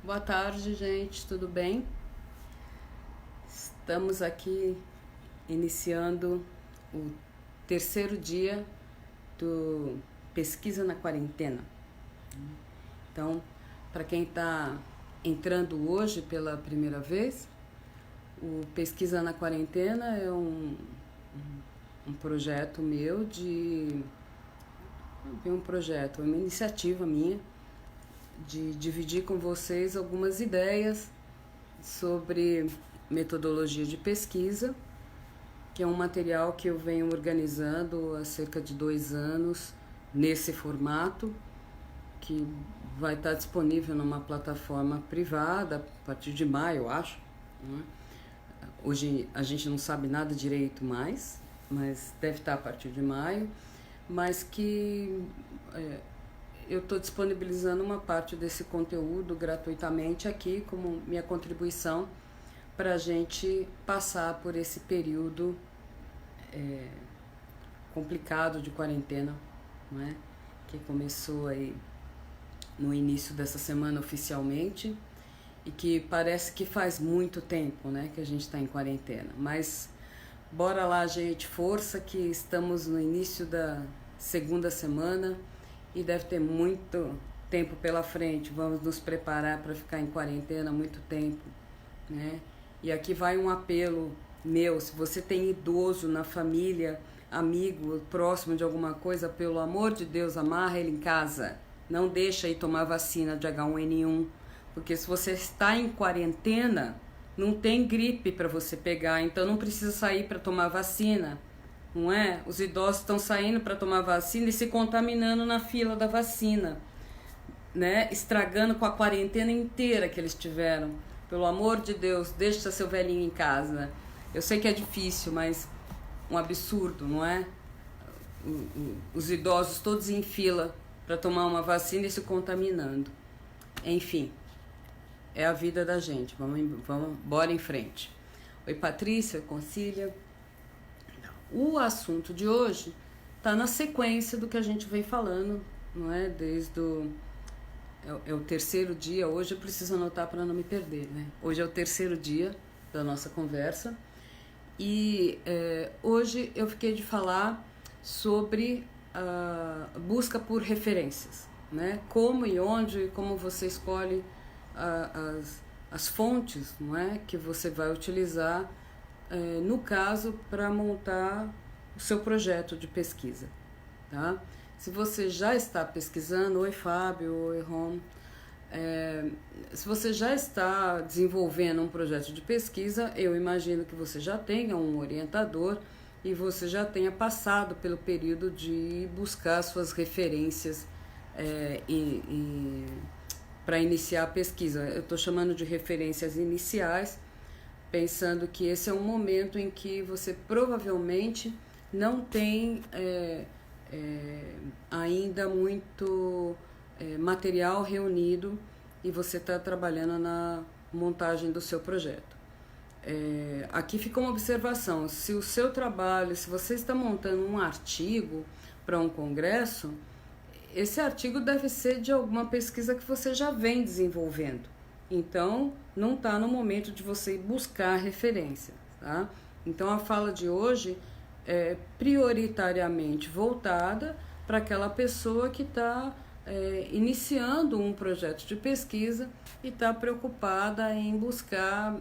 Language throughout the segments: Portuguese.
Boa tarde, gente, tudo bem? Estamos aqui iniciando o terceiro dia do Pesquisa na Quarentena. Então, para quem está entrando hoje pela primeira vez, o Pesquisa na Quarentena é um projeto meu uma iniciativa minha de dividir com vocês algumas ideias sobre metodologia de pesquisa, que é um material que eu venho organizando há cerca de 2 anos nesse formato, que vai estar disponível numa plataforma privada a partir de maio, eu acho. Né? Hoje a gente não sabe nada direito mais, mas deve estar a partir de maio, mas que eu estou disponibilizando uma parte desse conteúdo gratuitamente aqui como minha contribuição para a gente passar por esse período complicado de quarentena, não é? Que começou aí no início dessa semana oficialmente e que parece que faz muito tempo, né, que a gente está em quarentena. Mas bora lá, gente, força, que estamos no início da segunda semana e deve ter muito tempo pela frente. Vamos nos preparar para ficar em quarentena muito tempo, né? E aqui vai um apelo meu: se você tem idoso na família, amigo, próximo de alguma coisa, pelo amor de Deus, amarra ele em casa. Não deixa ir tomar vacina de H1N1, porque se você está em quarentena, não tem gripe para você pegar, então não precisa sair para tomar vacina, não é? Os idosos estão saindo para tomar vacina e se contaminando na fila da vacina, né? Estragando com a quarentena inteira que eles tiveram. Pelo amor de Deus, deixa seu velhinho em casa. Eu sei que é difícil, mas um absurdo, não é? Os idosos todos em fila para tomar uma vacina e se contaminando. Enfim, é a vida da gente. Vamos, bora em frente. Oi, Patrícia, Concília. O assunto de hoje está na sequência do que a gente vem falando, não é? Desde o terceiro dia. Hoje eu preciso anotar para não me perder, né? Hoje é o terceiro dia da nossa conversa e hoje eu fiquei de falar sobre a busca por referências, né? Como e onde, como você escolhe as fontes, não é? Que você vai utilizar, no caso, para montar o seu projeto de pesquisa, tá? Se você já está pesquisando, oi Fábio, oi Rom, se você já está desenvolvendo um projeto de pesquisa, eu imagino que você já tenha um orientador e você já tenha passado pelo período de buscar suas referências para iniciar a pesquisa. Eu estou chamando de referências iniciais, pensando que esse é um momento em que você provavelmente não tem ainda muito material reunido e você está trabalhando na montagem do seu projeto. Aqui fica uma observação: se o seu trabalho, se você está montando um artigo para um congresso, esse artigo deve ser de alguma pesquisa que você já vem desenvolvendo. Então, não está no momento de você buscar referência, tá? Então, a fala de hoje é prioritariamente voltada para aquela pessoa que está iniciando um projeto de pesquisa e está preocupada em buscar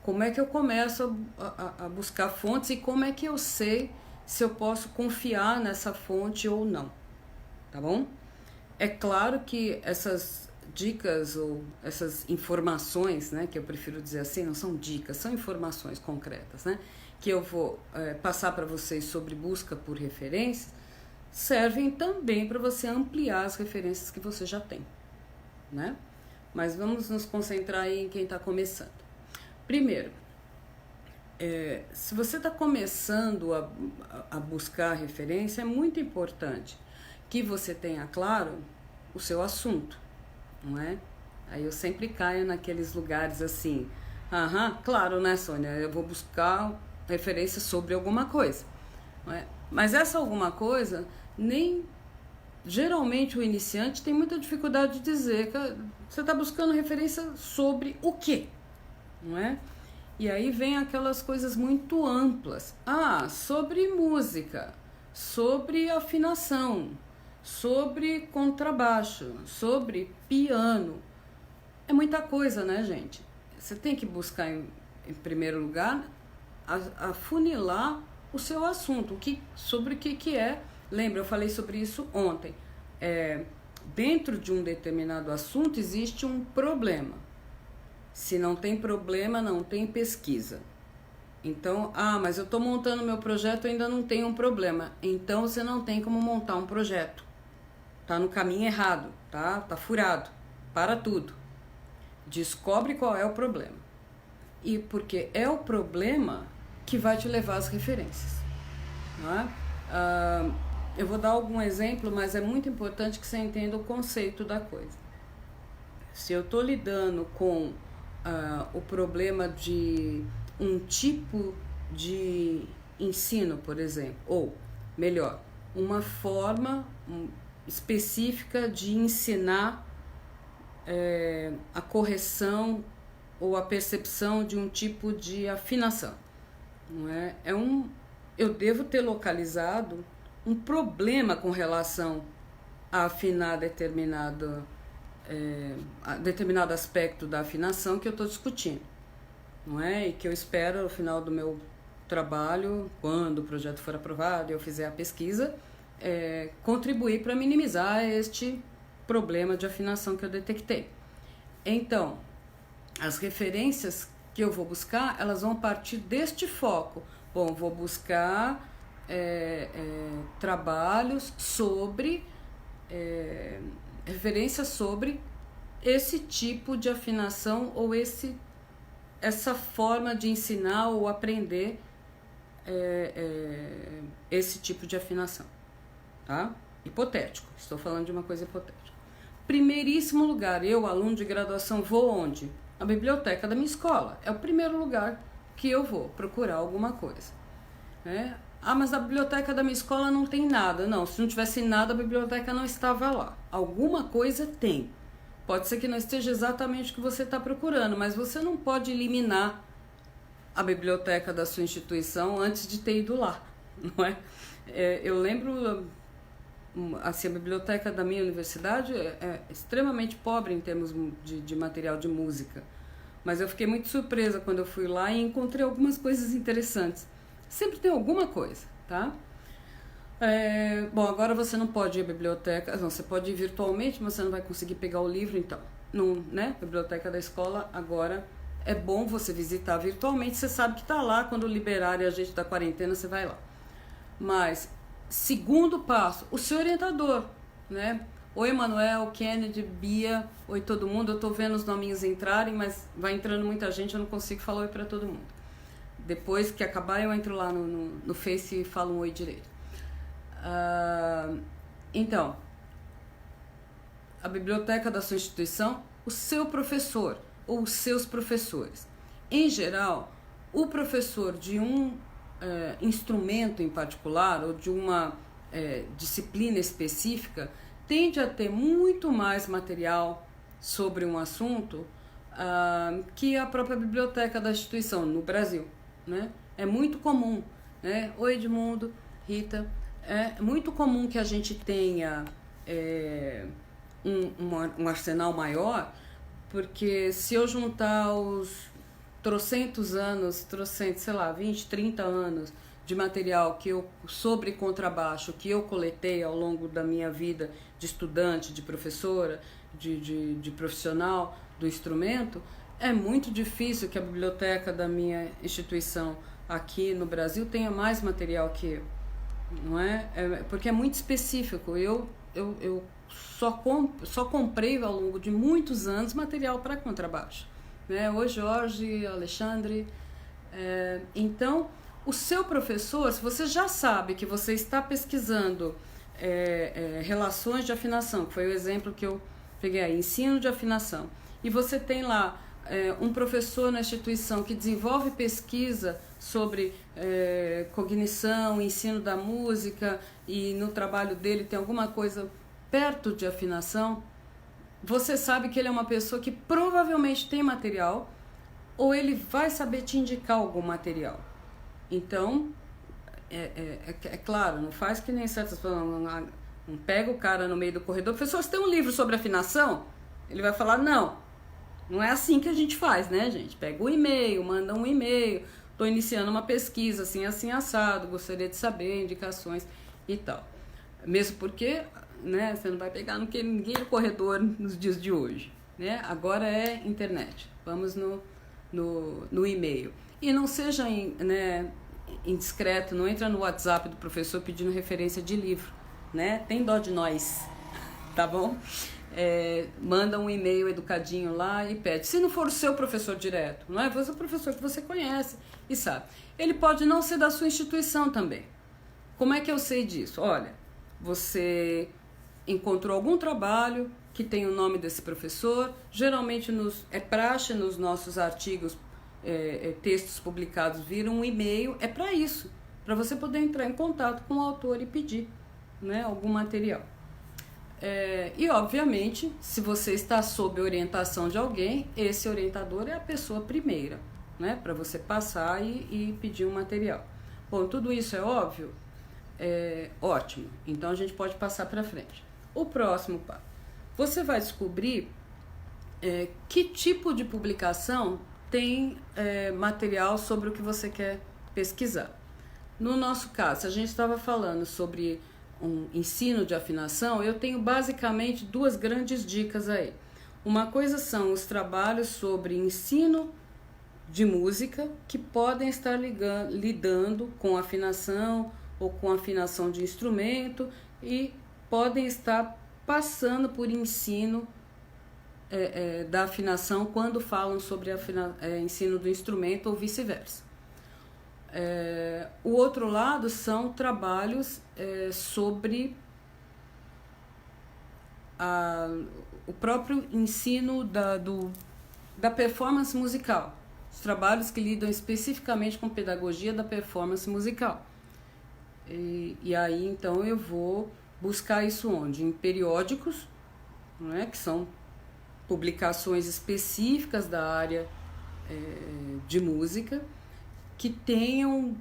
como é que eu começo a buscar fontes e como é que eu sei se eu posso confiar nessa fonte ou não, tá bom? É claro que essas dicas ou essas informações, né, que eu prefiro dizer assim, não são dicas, são informações concretas, né, que eu vou passar para vocês sobre busca por referências, servem também para você ampliar as referências que você já tem, né? Mas vamos nos concentrar aí em quem está começando. Primeiro, se você está começando a buscar referência, é muito importante que você tenha claro o seu assunto, não é? Aí eu sempre caio naqueles lugares assim, claro, né, Sônia, eu vou buscar referência sobre alguma coisa, não é? Mas essa alguma coisa, geralmente o iniciante tem muita dificuldade de dizer Você está buscando referência sobre o quê? Não é? E aí vem aquelas coisas muito amplas. Sobre música, sobre afinação, sobre contrabaixo, sobre piano. É muita coisa, né, gente? Você tem que buscar, em primeiro lugar, afunilar o seu assunto, sobre o que é. Lembra, eu falei sobre isso ontem. Dentro de um determinado assunto existe um problema. Se não tem problema, não tem pesquisa. Então, mas eu estou montando meu projeto e ainda não tenho um problema. Então você não tem como montar um projeto. Tá no caminho errado, tá furado. Para tudo. Descobre qual é o problema. E porque é o problema que vai te levar às referências. Não é? Eu vou dar algum exemplo, mas é muito importante que você entenda o conceito da coisa. Se eu estou lidando com o problema de um tipo de ensino, por exemplo, ou melhor, uma forma específica de ensinar a correção ou a percepção de um tipo de afinação, não é? Eu devo ter localizado um problema com relação a afinar determinado aspecto da afinação que eu estou discutindo, não é? E que eu espero ao final do meu trabalho, quando o projeto for aprovado e eu fizer a pesquisa, contribuir para minimizar este problema de afinação que eu detectei. Então, as referências que eu vou buscar, elas vão partir deste foco. Bom, vou buscar trabalhos sobre referências sobre esse tipo de afinação ou essa forma de ensinar ou aprender esse tipo de afinação, tá? Hipotético, estou falando de uma coisa hipotética. Primeiríssimo lugar, eu, aluno de graduação, vou onde? A biblioteca da minha escola. É o primeiro lugar que eu vou procurar alguma coisa, né? Mas na biblioteca da minha escola não tem nada. Não, se não tivesse nada, a biblioteca não estava lá. Alguma coisa tem. Pode ser que não esteja exatamente o que você está procurando, mas você não pode eliminar a biblioteca da sua instituição antes de ter ido lá, não é? Eu lembro, assim, a biblioteca da minha universidade é extremamente pobre em termos de material de música, mas eu fiquei muito surpresa quando eu fui lá e encontrei algumas coisas interessantes. Sempre tem alguma coisa, tá? Bom, agora você não pode ir à biblioteca, não, você pode ir virtualmente, mas você não vai conseguir pegar o livro, então, não, né? A biblioteca da escola agora é bom você visitar virtualmente, você sabe que está lá, quando liberarem a gente da quarentena, você vai lá. Mas, segundo passo, o seu orientador, né? Oi, Manuel, Kennedy, Bia, oi todo mundo, eu tô vendo os nominhos entrarem, mas vai entrando muita gente, eu não consigo falar oi para todo mundo. Depois que acabar, eu entro lá no Face e falo um oi direito. Então, a biblioteca da sua instituição, o seu professor ou os seus professores. Em geral, o professor de um instrumento em particular ou de uma disciplina específica tende a ter muito mais material sobre um assunto que a própria biblioteca da instituição no Brasil, né? É muito comum, né? Oi, Edmundo, Rita. É muito comum que a gente tenha um arsenal maior, porque se eu juntar os trocentos, sei lá, 20, 30 anos de material sobre contrabaixo que eu coletei ao longo da minha vida de estudante, de professora, de profissional do instrumento, é muito difícil que a biblioteca da minha instituição aqui no Brasil tenha mais material que eu, não é? Porque é muito específico. Eu só comprei ao longo de muitos anos material para contrabaixo, né? O Jorge, Alexandre. Então, o seu professor, se você já sabe que você está pesquisando relações de afinação, que foi o exemplo que eu peguei aí, ensino de afinação, e você tem lá um professor na instituição que desenvolve pesquisa sobre cognição, ensino da música, e no trabalho dele tem alguma coisa perto de afinação, você sabe que ele é uma pessoa que provavelmente tem material, ou ele vai saber te indicar algum material. Então, é claro, não faz que nem certas pessoas, não pega o cara no meio do corredor, professor, você tem um livro sobre afinação? Ele vai falar, não é assim que a gente faz, né, gente? Pega o e-mail, manda um e-mail, tô iniciando uma pesquisa, assim, assim, assado, gostaria de saber indicações e tal. Mesmo porque, né, você não vai pegar ninguém no corredor nos dias de hoje, né? Agora é internet, vamos no e-mail. E não seja indiscreto, não entra no WhatsApp do professor pedindo referência de livro, né? Tem dó de nós, tá bom? Manda um e-mail educadinho lá e pede. Se não for o seu professor direto, não é? Você é o professor que você conhece e sabe. Ele pode não ser da sua instituição também. Como é que eu sei disso? Olha, você encontrou algum trabalho que tem o nome desse professor, geralmente é praxe nos nossos artigos, textos publicados viram um e-mail, é para isso, para você poder entrar em contato com o autor e pedir, né, algum material. E obviamente, se você está sob orientação de alguém, esse orientador é a pessoa primeira, né, para você passar e pedir um material. Bom, tudo isso é óbvio? Ótimo, então a gente pode passar para frente. O próximo passo, você vai descobrir que tipo de publicação tem material sobre o que você quer pesquisar. No nosso caso, a gente estava falando sobre um ensino de afinação, eu tenho basicamente duas grandes dicas aí. Uma coisa são os trabalhos sobre ensino de música que podem estar lidando com afinação ou com afinação de instrumento e podem estar passando por ensino da afinação quando falam sobre ensino do instrumento ou vice-versa. O outro lado são trabalhos sobre o próprio ensino da performance musical, os trabalhos que lidam especificamente com pedagogia da performance musical. E aí então eu vou buscar isso onde? Em periódicos, né, que são publicações específicas da área de música, que tenham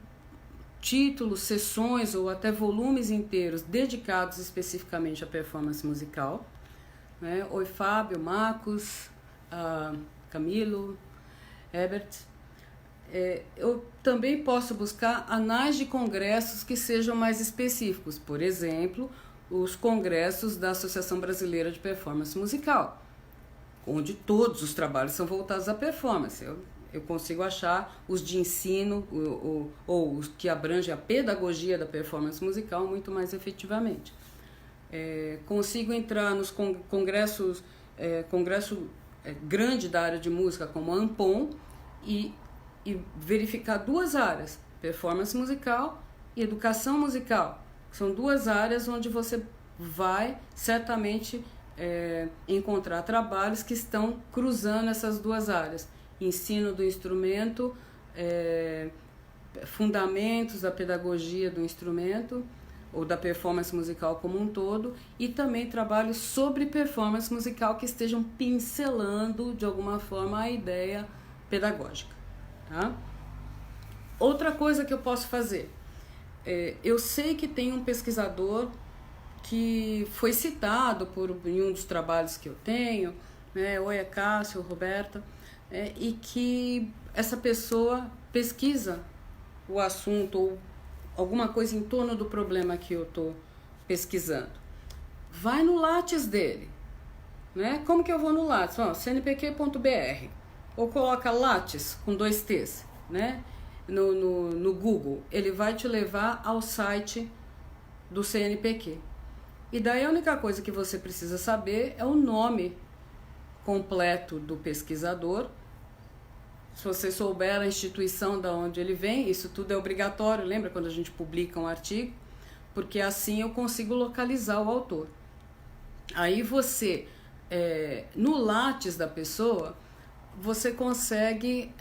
títulos, sessões ou até volumes inteiros dedicados especificamente à performance musical, né? Oi, Fábio, Marcos, Camilo, Herbert. Eu também posso buscar anais de congressos que sejam mais específicos, por exemplo, os congressos da Associação Brasileira de Performance Musical, onde todos os trabalhos são voltados à performance. Eu consigo achar os de ensino ou os que abrangem a pedagogia da performance musical muito mais efetivamente. Consigo entrar nos congresso grande da área de música, como a Ampon, e verificar duas áreas, performance musical e educação musical. São duas áreas onde você vai certamente encontrar trabalhos que estão cruzando essas duas áreas. Ensino do instrumento, fundamentos da pedagogia do instrumento ou da performance musical como um todo, e também trabalhos sobre performance musical que estejam pincelando de alguma forma a ideia pedagógica. Tá? Outra coisa que eu posso fazer, eu sei que tem um pesquisador que foi citado em um dos trabalhos que eu tenho, né? Oi, Cássio, Roberta, e que essa pessoa pesquisa o assunto ou alguma coisa em torno do problema que eu estou pesquisando. Vai no Lattes dele, né? Como que eu vou no Lattes? cnpq.br, ou coloca Lattes com 2 T's, né? No Google, ele vai te levar ao site do CNPq. E daí a única coisa que você precisa saber é o nome completo do pesquisador. Se você souber a instituição da onde ele vem, isso tudo é obrigatório, lembra quando a gente publica um artigo? Porque assim eu consigo localizar o autor. Aí você, no Lattes da pessoa, você consegue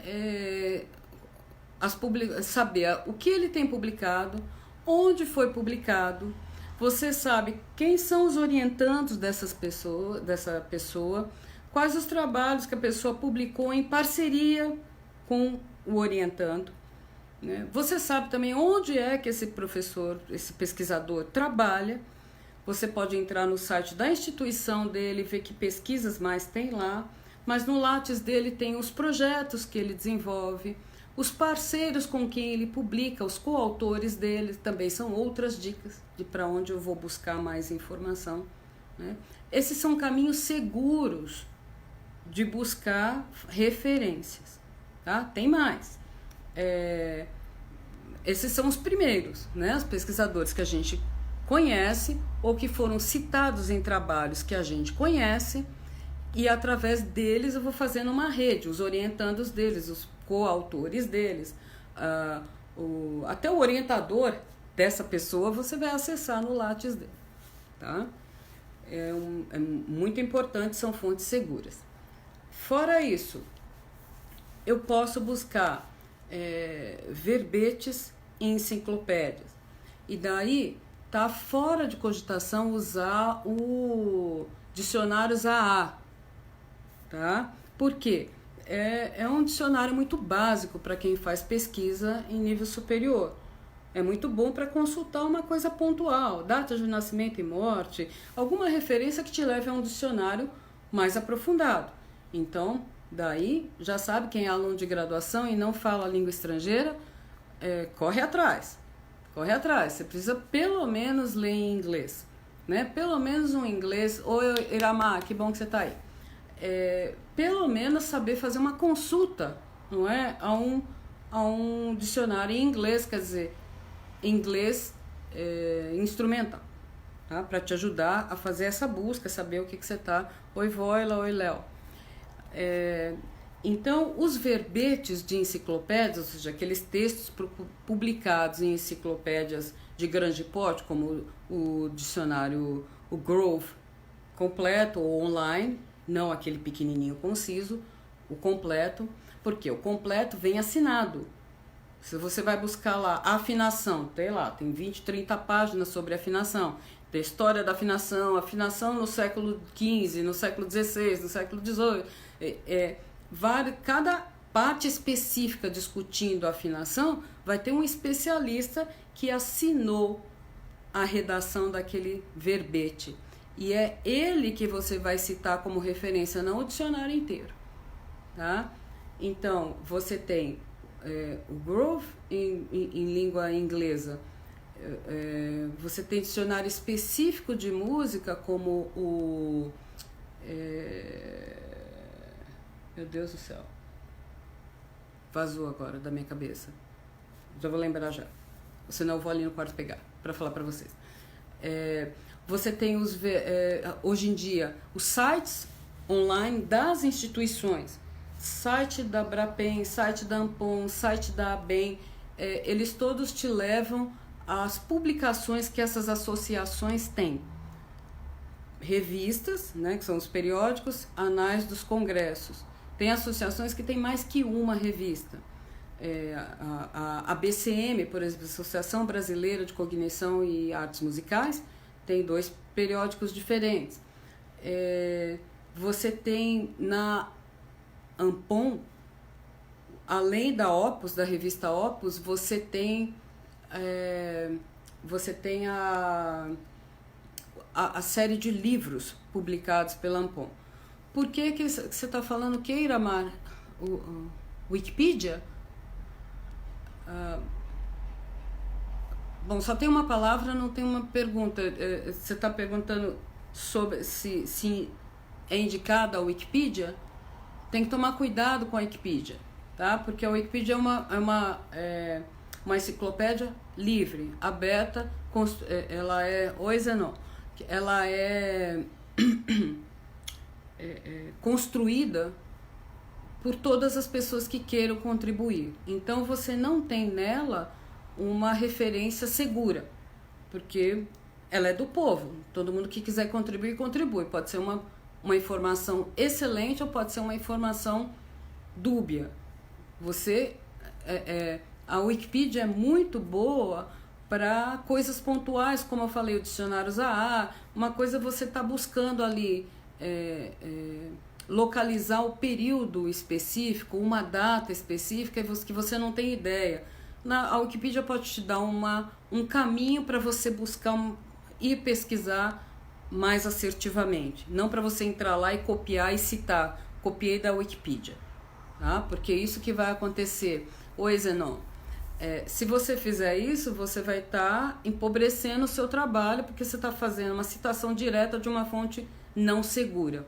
saber o que ele tem publicado, onde foi publicado. Você sabe quem são os orientandos dessa pessoa, quais os trabalhos que a pessoa publicou em parceria com o orientando, né? Você sabe também onde é que esse professor, esse pesquisador trabalha. Você pode entrar no site da instituição dele, ver que pesquisas mais tem lá, mas no Lattes dele tem os projetos que ele desenvolve, os parceiros com quem ele publica, os coautores dele, também são outras dicas de para onde eu vou buscar mais informação, né? Esses são caminhos seguros de buscar referências, tá? Tem mais. Esses são os primeiros, né? Os pesquisadores que a gente conhece ou que foram citados em trabalhos que a gente conhece, e através deles eu vou fazendo uma rede, os orientandos deles, os coautores deles, até o orientador dessa pessoa você vai acessar no Lattes dele, tá? É muito importante, são fontes seguras. Fora isso, eu posso buscar verbetes em enciclopédias, e daí tá fora de cogitação usar o dicionário ZAA, tá? Por quê? É um dicionário muito básico para quem faz pesquisa em nível superior. É muito bom para consultar uma coisa pontual, data de nascimento e morte, alguma referência que te leve a um dicionário mais aprofundado. Então, daí, já sabe, quem é aluno de graduação e não fala língua estrangeira, corre atrás. Corre atrás. Você precisa pelo menos ler em inglês, né? Pelo menos um inglês. Oi, Iramá, que bom que você está aí. Pelo menos saber fazer uma consulta, não é? A um dicionário em inglês, quer dizer, inglês instrumental, tá? Para te ajudar a fazer essa busca, saber o que você está. Oi, Voila, oi, Léo. Então, os verbetes de enciclopédias, ou seja, aqueles textos publicados em enciclopédias de grande porte, como o dicionário, o Grove completo ou online, não aquele pequenininho conciso, o completo, porque o completo vem assinado. Se você vai buscar lá a afinação, tem 20, 30 páginas sobre afinação, tem história da afinação no século XV, no século XVI, no século XVIII, cada parte específica discutindo a afinação vai ter um especialista que assinou a redação daquele verbete. E é ele que você vai citar como referência, não o dicionário inteiro, tá? Então, você tem o Grove em língua inglesa, você tem dicionário específico de música, como o... meu Deus do céu, vazou agora da minha cabeça, já vou lembrar já, senão eu vou ali no quarto pegar para falar para vocês. Você tem hoje em dia os sites online das instituições, site da Brapem, site da Ampom, site da ABEM, eles todos te levam às publicações que essas associações têm. Revistas, né, que são os periódicos, anais dos congressos. Tem associações que têm mais que uma revista. A BCM, por exemplo, Associação Brasileira de Cognição e Artes Musicais, tem 2 periódicos diferentes. Você tem na Ampom, além da Opus, da revista Opus, você tem a série de livros publicados pela Ampom. Por que você está falando que, Iramar? O Wikipedia? Bom, só tem uma palavra, não tem uma pergunta. Você está perguntando sobre se é indicada a Wikipedia? Tem que tomar cuidado com a Wikipedia, tá? Porque a Wikipedia é uma enciclopédia livre, aberta, ela é... Oi, Zenon. Ela é construída por todas as pessoas que queiram contribuir. Então, você não tem nela uma referência segura, porque ela é do povo. Todo mundo que quiser contribuir, contribui. Pode ser uma informação excelente ou pode ser uma informação dúbia. A Wikipedia é muito boa para coisas pontuais, como eu falei, o dicionário ZAA. Uma coisa você está buscando ali localizar o período específico, uma data específica que você não tem ideia. A Wikipedia pode te dar um caminho para você buscar e pesquisar mais assertivamente. Não para você entrar lá e copiar e citar. Copiei da Wikipedia. Tá? Porque isso que vai acontecer. Oi, Zenon. Se você fizer isso, você vai estar empobrecendo o seu trabalho, porque você está fazendo uma citação direta de uma fonte não segura.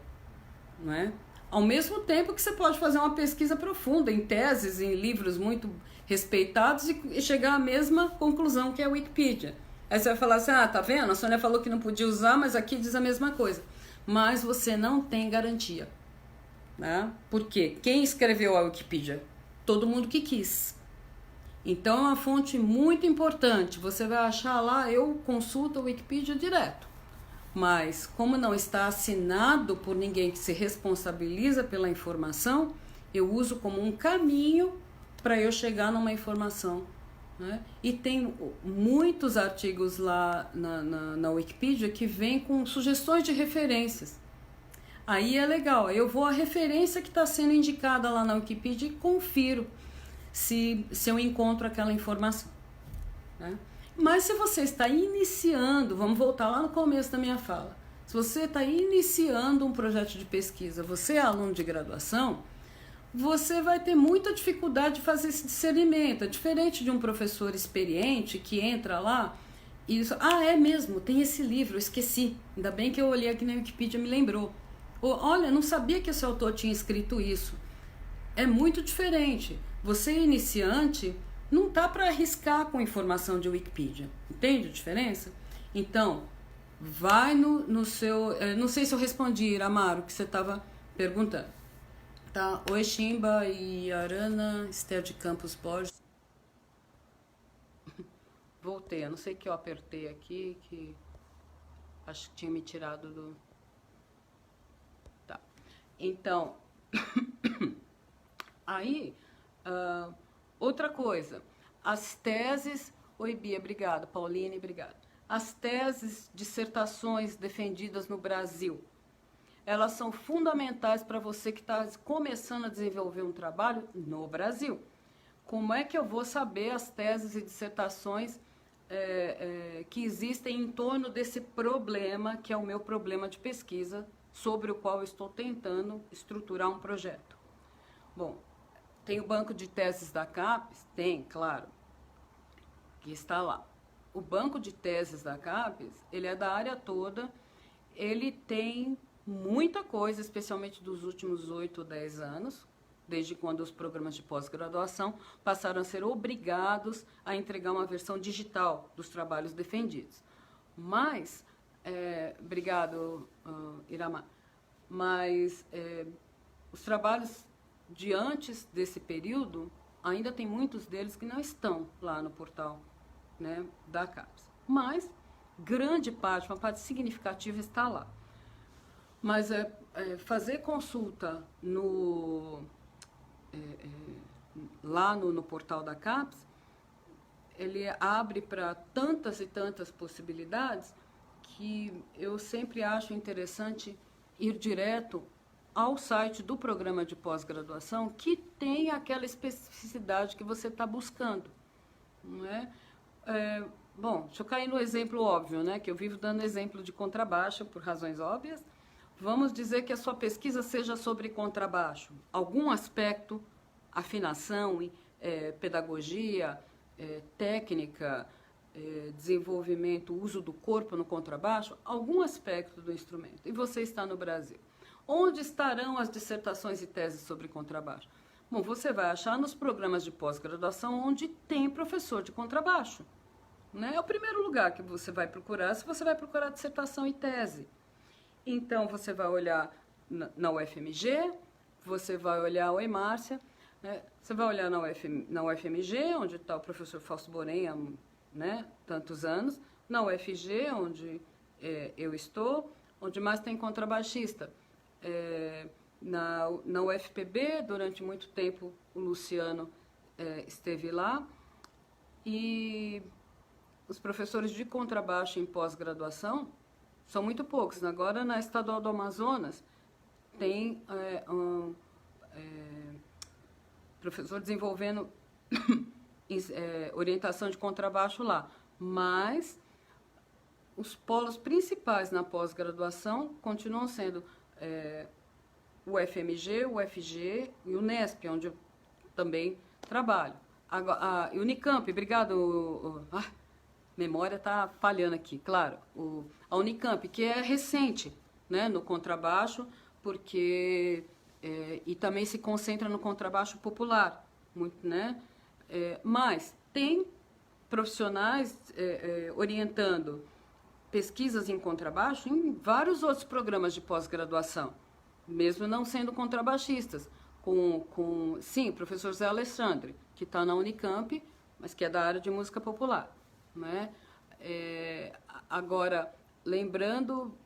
Não é? Ao mesmo tempo que você pode fazer uma pesquisa profunda em teses, em livros muito respeitados e chegar à mesma conclusão que é a Wikipedia. Aí você vai falar assim, tá vendo? A Sônia falou que não podia usar, mas aqui diz a mesma coisa. Mas você não tem garantia. Né? Por quê? Quem escreveu a Wikipedia? Todo mundo que quis. Então é uma fonte muito importante. Você vai achar lá, eu consulto a Wikipedia direto. Mas como não está assinado por ninguém que se responsabiliza pela informação, eu uso como um caminho para eu chegar numa informação. Né? E tem muitos artigos lá na Wikipedia que vêm com sugestões de referências. Aí é legal, eu vou à referência que está sendo indicada lá na Wikipedia e confiro se eu encontro aquela informação. Né? Mas se você está iniciando, vamos voltar lá no começo da minha fala, se você está iniciando um projeto de pesquisa, você é aluno de graduação, você vai ter muita dificuldade de fazer esse discernimento. É diferente de um professor experiente que entra lá e diz, é mesmo, tem esse livro, eu esqueci, ainda bem que eu olhei aqui na Wikipedia e me lembrou. Ou, olha, não sabia que esse autor tinha escrito isso. É muito diferente. Você iniciante não tá para arriscar com informação de Wikipedia. Entende a diferença? Então, vai no seu... não sei se eu respondi, Amaro, o que você estava perguntando. Tá? Oi, Chimba e Arana, Esther de Campos Borges. Voltei, eu não sei o que eu apertei aqui, que acho que tinha me tirado do... Tá. Então, aí... outra coisa, as teses... Oi, Bia, obrigada. Pauline, obrigada. As teses, dissertações defendidas no Brasil, elas são fundamentais para você que está começando a desenvolver um trabalho no Brasil. Como é que eu vou saber as teses e dissertações que existem em torno desse problema, que é o meu problema de pesquisa, sobre o qual eu estou tentando estruturar um projeto? Bom, tem o banco de teses da CAPES? Tem, claro, que está lá. O banco de teses da CAPES, ele é da área toda, ele tem muita coisa, especialmente dos últimos 8 ou 10 anos, desde quando os programas de pós-graduação passaram a ser obrigados a entregar uma versão digital dos trabalhos defendidos. Mas, obrigado, Iramar, mas os trabalhos de antes desse período, ainda tem muitos deles que não estão lá no portal, né, da CAPES. Mas, grande parte, uma parte significativa está lá. Mas fazer consulta lá no portal da CAPES, ele abre para tantas e tantas possibilidades que eu sempre acho interessante ir direto ao site do programa de pós-graduação que tem aquela especificidade que você está buscando. Não é? Bom, deixa eu cair no exemplo óbvio, né, que eu vivo dando exemplo de contrabaixo por razões óbvias. Vamos dizer que a sua pesquisa seja sobre contrabaixo. Algum aspecto, afinação, pedagogia, técnica, desenvolvimento, uso do corpo no contrabaixo, algum aspecto do instrumento. E você está no Brasil. Onde estarão as dissertações e teses sobre contrabaixo? Bom, você vai achar nos programas de pós-graduação onde tem professor de contrabaixo. Né? É o primeiro lugar que você vai procurar, se você vai procurar dissertação e tese. Então, você vai olhar na UFMG, você vai olhar, oi Márcia, né? Você vai olhar na UFMG, onde está o professor Fausto Borém há, né, tantos anos, na UFG, onde eu estou, onde mais tem contrabaixista. Na UFPB, durante muito tempo, o Luciano esteve lá, e os professores de contrabaixo em pós-graduação são muito poucos. Agora, na Estadual do Amazonas, tem professor desenvolvendo orientação de contrabaixo lá. Mas os polos principais na pós-graduação continuam sendo o FMG, o FG e o Unesp, onde eu também trabalho. A Unicamp, obrigado. Memória está falhando aqui, claro. A Unicamp, que é recente, né, no contrabaixo, porque e também se concentra no contrabaixo popular, muito, né? Mas tem profissionais orientando pesquisas em contrabaixo em vários outros programas de pós-graduação, mesmo não sendo contrabaixistas. Sim, o professor Zé Alexandre, que está na Unicamp, mas que é da área de música popular. Né? Agora, lembrando,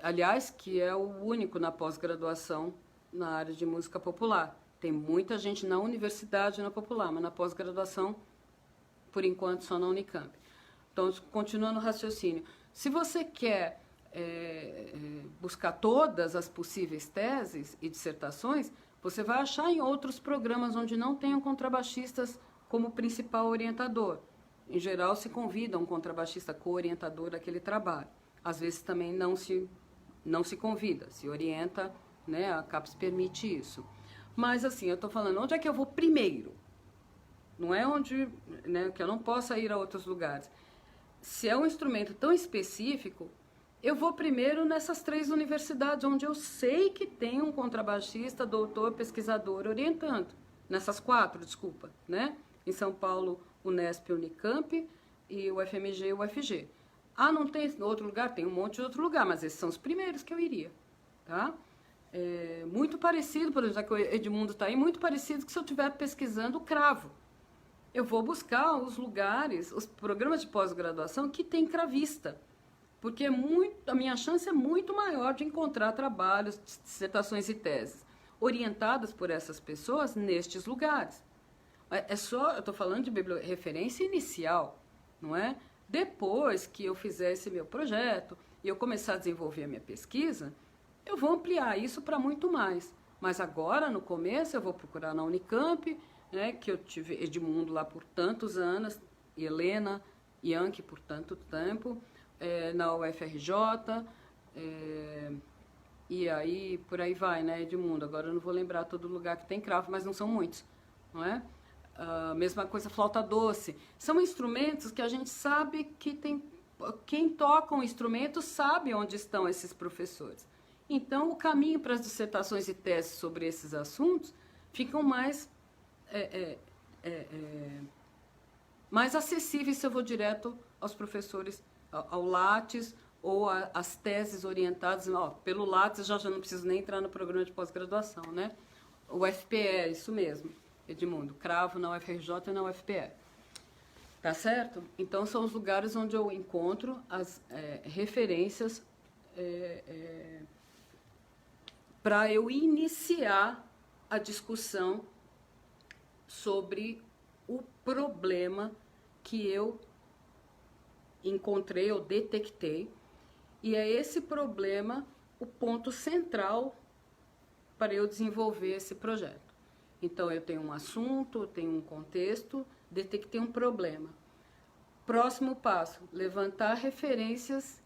aliás, que é o único na pós-graduação na área de música popular. Tem muita gente na universidade na popular, mas na pós-graduação, por enquanto, só na Unicamp. Então, continuando o raciocínio, se você quer buscar todas as possíveis teses e dissertações, você vai achar em outros programas onde não tenham contrabaixistas como principal orientador. Em geral, se convida um contrabaixista co-orientador daquele trabalho. Às vezes também não se convida, se orienta, né? A CAPES permite isso. Mas assim, eu estou falando, onde é que eu vou primeiro? Não é onde, né, que eu não possa ir a outros lugares. Se é um instrumento tão específico, eu vou primeiro nessas 3 universidades, onde eu sei que tem um contrabaixista, doutor, pesquisador orientando. Nessas 4, desculpa, né? Em São Paulo, Unesp, Unicamp e o FMG e o UFG. Não tem outro lugar? Tem um monte de outro lugar, mas esses são os primeiros que eu iria, tá? Muito parecido, por exemplo, já que o Edmundo está aí, muito parecido que se eu estiver pesquisando o cravo. Eu vou buscar os lugares, os programas de pós-graduação que tem cravista, porque a minha chance é muito maior de encontrar trabalhos, dissertações e teses orientadas por essas pessoas nestes lugares. Eu estou falando de referência inicial, não é? Depois que eu fizer esse meu projeto e eu começar a desenvolver a minha pesquisa, eu vou ampliar isso para muito mais. Mas agora, no começo, eu vou procurar na Unicamp, né, que eu tive Edmundo lá por tantos anos, e Helena Yankee por tanto tempo, na UFRJ, e aí por aí vai, né, Edmundo? Agora eu não vou lembrar todo lugar que tem cravo, mas não são muitos, não é? Mesma coisa, flauta doce. São instrumentos que a gente sabe que tem. Quem toca um instrumento sabe onde estão esses professores. Então, o caminho para as dissertações e teses sobre esses assuntos ficam mais acessíveis se eu vou direto aos professores, ao Lattes ou às teses orientadas. Pelo Lattes já não preciso nem entrar no programa de pós-graduação, né? O FPE, isso mesmo. Edmundo, cravo na UFRJ e na UFPE. Tá certo? Então, são os lugares onde eu encontro as referências para eu iniciar a discussão sobre o problema que eu encontrei, eu detectei, e é esse problema o ponto central para eu desenvolver esse projeto. Então, eu tenho um assunto, eu tenho um contexto, detectei um problema. Próximo passo, levantar referências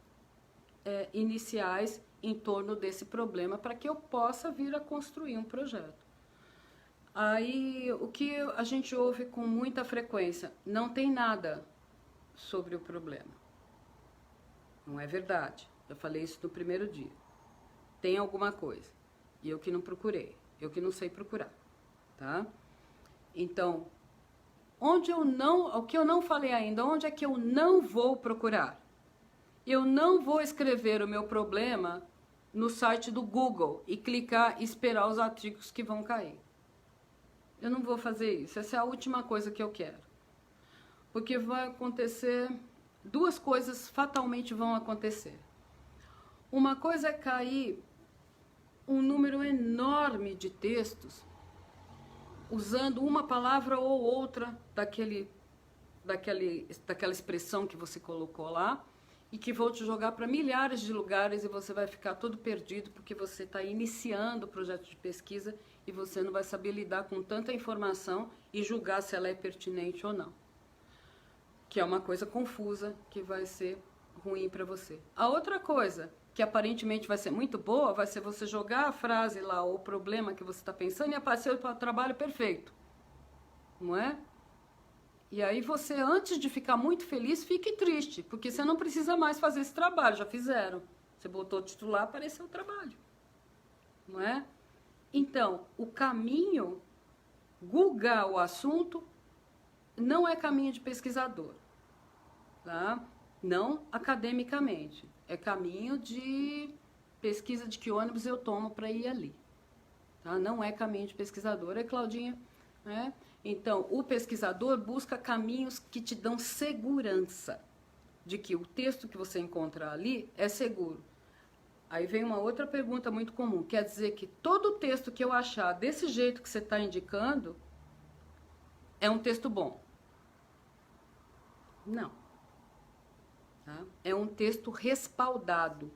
iniciais em torno desse problema para que eu possa vir a construir um projeto. Aí, o que a gente ouve com muita frequência, não tem nada sobre o problema. Não é verdade. Eu falei isso no primeiro dia. Tem alguma coisa. E eu que não procurei, eu que não sei procurar. Tá? Então, o que eu não falei ainda, onde é que eu não vou procurar? Eu não vou escrever o meu problema no site do Google e clicar e esperar os artigos que vão cair. Eu não vou fazer isso, essa é a última coisa que eu quero. Porque vai acontecer, 2 coisas fatalmente vão acontecer. Uma coisa é cair um número enorme de textos usando uma palavra ou outra daquele daquela expressão que você colocou lá e que vão te jogar para milhares de lugares e você vai ficar todo perdido porque você está iniciando o projeto de pesquisa e você não vai saber lidar com tanta informação e julgar se ela é pertinente ou não. Que é uma coisa confusa que vai ser ruim para você. A outra coisa que aparentemente vai ser muito boa vai ser você jogar a frase lá, ou o problema que você está pensando e aparecer o trabalho perfeito. Não é? E aí você, antes de ficar muito feliz, fique triste, porque você não precisa mais fazer esse trabalho, já fizeram. Você botou o titular, apareceu o trabalho. Não é? Então, o caminho, googar o assunto, não é caminho de pesquisador. Tá? Não academicamente. É caminho de pesquisa de que ônibus eu tomo para ir ali. Tá? Não é caminho de pesquisador, é Claudinha, né? Então, o pesquisador busca caminhos que te dão segurança de que o texto que você encontrar ali é seguro. Aí vem uma outra pergunta muito comum. Quer dizer que todo texto que eu achar desse jeito que você está indicando é um texto bom? Não. Tá? É um texto respaldado.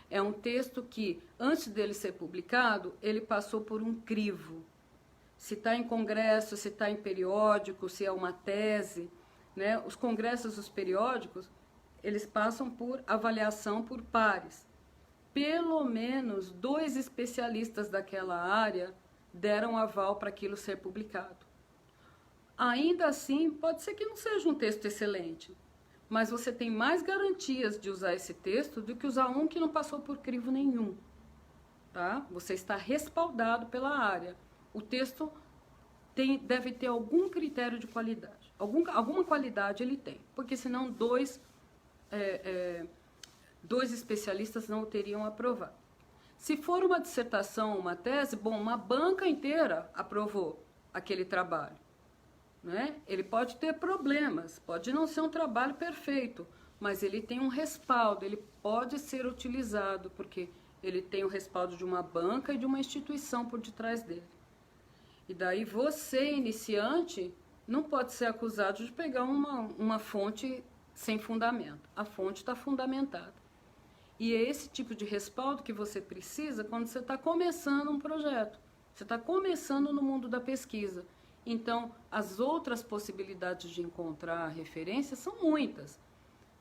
É um texto que, antes dele ser publicado, ele passou por um crivo. Se está em congresso, se está em periódico, se é uma tese, né? Os congressos, os periódicos, eles passam por avaliação por pares. Pelo menos 2 especialistas daquela área deram aval para aquilo ser publicado. Ainda assim, pode ser que não seja um texto excelente, mas você tem mais garantias de usar esse texto do que usar um que não passou por crivo nenhum. Tá? Você está respaldado pela área. O texto deve ter algum critério de qualidade. Alguma qualidade ele tem, porque senão 2 especialistas não o teriam aprovado. Se for uma dissertação, uma tese, bom, uma banca inteira aprovou aquele trabalho. Né? Ele pode ter problemas, pode não ser um trabalho perfeito, mas ele tem um respaldo, ele pode ser utilizado, porque ele tem o respaldo de uma banca e de uma instituição por detrás dele. E daí você, iniciante, não pode ser acusado de pegar uma fonte sem fundamento. A fonte está fundamentada. E é esse tipo de respaldo que você precisa quando você está começando um projeto. Você está começando no mundo da pesquisa. Então, as outras possibilidades de encontrar referências são muitas.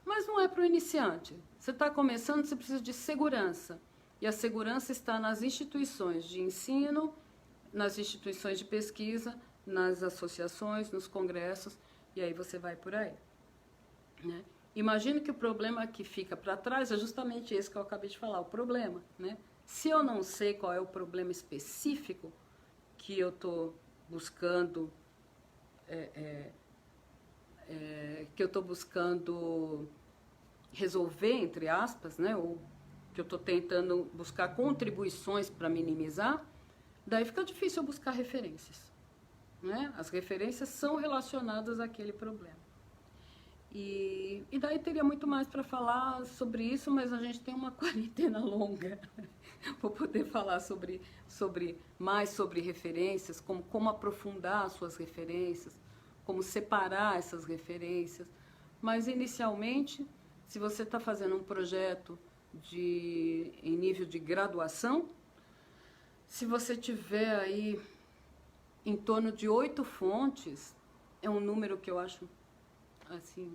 Mas não é para o iniciante. Você está começando, você precisa de segurança. E a segurança está nas instituições de ensino, nas instituições de pesquisa, nas associações, nos congressos, e aí você vai por aí. Né? Imagino que o problema que fica para trás é justamente esse que eu acabei de falar, o problema. Né? Se eu não sei qual é o problema específico que eu estou buscando, resolver, entre aspas, né? Ou que eu estou tentando buscar contribuições para minimizar, daí fica difícil eu buscar referências. Né? As referências são relacionadas àquele problema. E daí teria muito mais para falar sobre isso, mas a gente tem uma quarentena longa. Vou poder falar mais sobre referências, como aprofundar as suas referências, como separar essas referências. Mas, inicialmente, se você está fazendo um projeto em nível de graduação, se você tiver aí em torno de 8 fontes, é um número que eu acho assim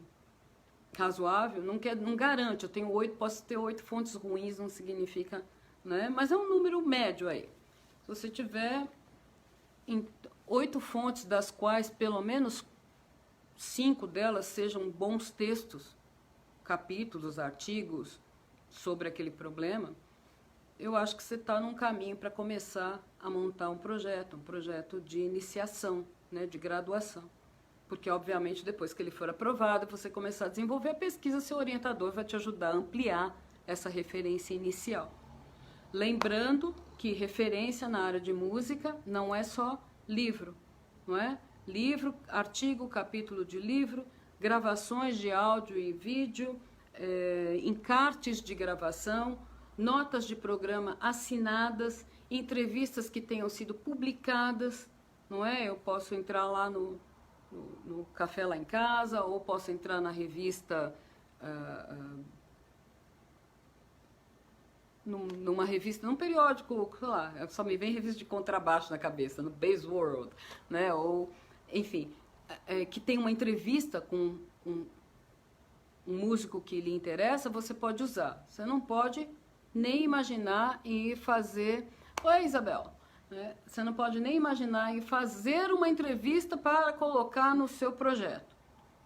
razoável, não garante, eu tenho 8, posso ter 8 fontes ruins, não significa, né? Mas é um número médio aí. Se você tiver 8 fontes, das quais pelo menos 5 delas sejam bons textos, capítulos, artigos sobre aquele problema, eu acho que você está num caminho para começar a montar um projeto de iniciação, né, de graduação. Porque, obviamente, depois que ele for aprovado, você começar a desenvolver a pesquisa, seu orientador vai te ajudar a ampliar essa referência inicial. Lembrando que referência na área de música não é só livro, não é? Livro, artigo, capítulo de livro, gravações de áudio e vídeo, encartes de gravação, notas de programa assinadas, entrevistas que tenham sido publicadas, não é? Eu posso entrar lá no no café lá em casa, ou posso entrar na revista, numa revista, num periódico, sei lá, só me vem revista de contrabaixo na cabeça, no Bass World, né? Ou, enfim, que tem uma entrevista com um músico que lhe interessa, você pode usar. Você não pode nem imaginar em fazer... Oi, Isabel. Né? Você não pode nem imaginar em fazer uma entrevista para colocar no seu projeto.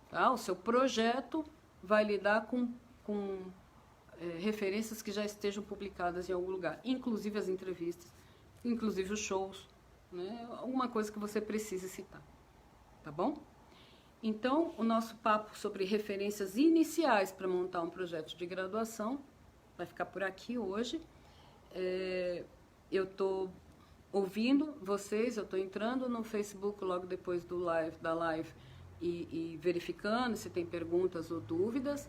Tá? O seu projeto vai lidar com referências que já estejam publicadas em algum lugar, inclusive as entrevistas, inclusive os shows, né? Alguma coisa que você precise citar. Tá bom? Então, o nosso papo sobre referências iniciais para montar um projeto de graduação vai ficar por aqui hoje. Eu estou ouvindo vocês, eu estou entrando no Facebook logo depois da live e verificando se tem perguntas ou dúvidas.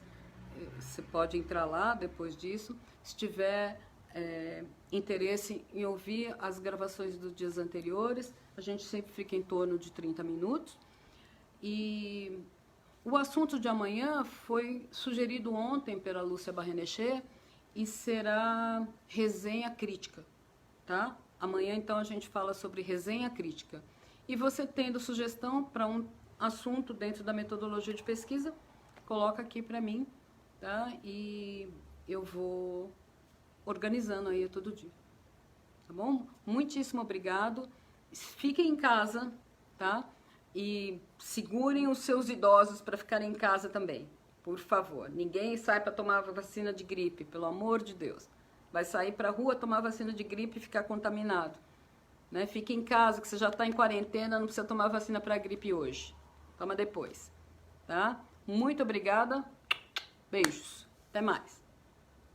Você pode entrar lá depois disso. Se tiver interesse em ouvir as gravações dos dias anteriores, a gente sempre fica em torno de 30 minutos. E o assunto de amanhã foi sugerido ontem pela Lúcia Barrenechea e será resenha crítica, tá? Amanhã, então, a gente fala sobre resenha crítica. E você tendo sugestão para um assunto dentro da metodologia de pesquisa, coloca aqui para mim, tá? E eu vou organizando aí todo dia, tá bom? Muitíssimo obrigado. Fiquem em casa, tá? E segurem os seus idosos para ficarem em casa também, por favor. Ninguém sai para tomar vacina de gripe, pelo amor de Deus. Vai sair para a rua tomar vacina de gripe e ficar contaminado. Né? Fique em casa, que você já está em quarentena, não precisa tomar vacina para gripe hoje. Toma depois. Tá? Muito obrigada. Beijos. Até mais.